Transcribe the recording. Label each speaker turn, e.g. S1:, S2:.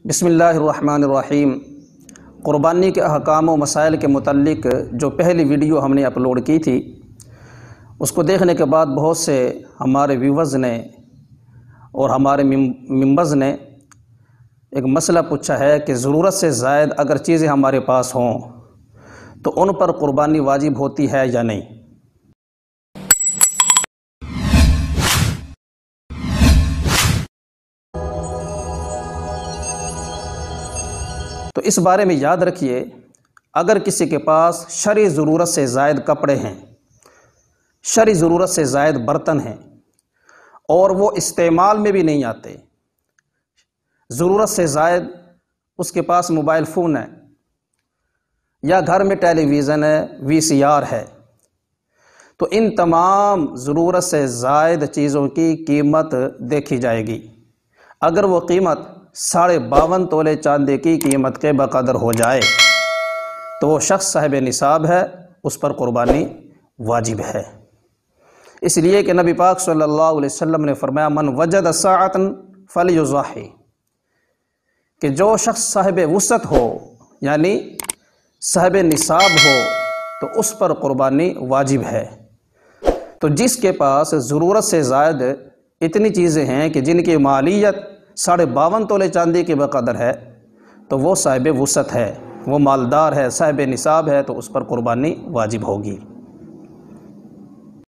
S1: بسم اللہ الرحمن الرحیم۔ قربانی کے احکام و مسائل کے متعلق جو پہلی ویڈیو ہم نے اپلوڈ کی تھی، اس کو دیکھنے کے بعد بہت سے ہمارے ویورز نے اور ہمارے ممبرز نے ایک مسئلہ پوچھا ہے کہ ضرورت سے زائد اگر چیزیں ہمارے پاس ہوں تو ان پر قربانی واجب ہوتی ہے یا نہیں۔ تو اس بارے میں یاد رکھیے، اگر کسی کے پاس شرعی ضرورت سے زائد کپڑے ہیں، شرعی ضرورت سے زائد برتن ہیں اور وہ استعمال میں بھی نہیں آتے، ضرورت سے زائد اس کے پاس موبائل فون ہے یا گھر میں ٹیلی ویژن ہے، VCR ہے، تو ان تمام ضرورت سے زائد چیزوں کی قیمت دیکھی جائے گی۔ اگر وہ قیمت 52.5 تولے چاندی کی قیمت کے بقدر ہو جائے تو وہ شخص صاحب نصاب ہے، اس پر قربانی واجب ہے۔ اس لیے کہ نبی پاک صلی اللہ علیہ وسلم نے فرمایا من وجد ساعۃ فلیضحی، کہ جو شخص صاحب وسعت ہو یعنی صاحب نصاب ہو تو اس پر قربانی واجب ہے۔ تو جس کے پاس ضرورت سے زائد اتنی چیزیں ہیں کہ جن کی مالیت 52.5 تولے چاندی کے بقدر ہے تو وہ صاحب وسعت ہے، وہ مالدار ہے، صاحب نصاب ہے، تو اس پر قربانی واجب ہوگی۔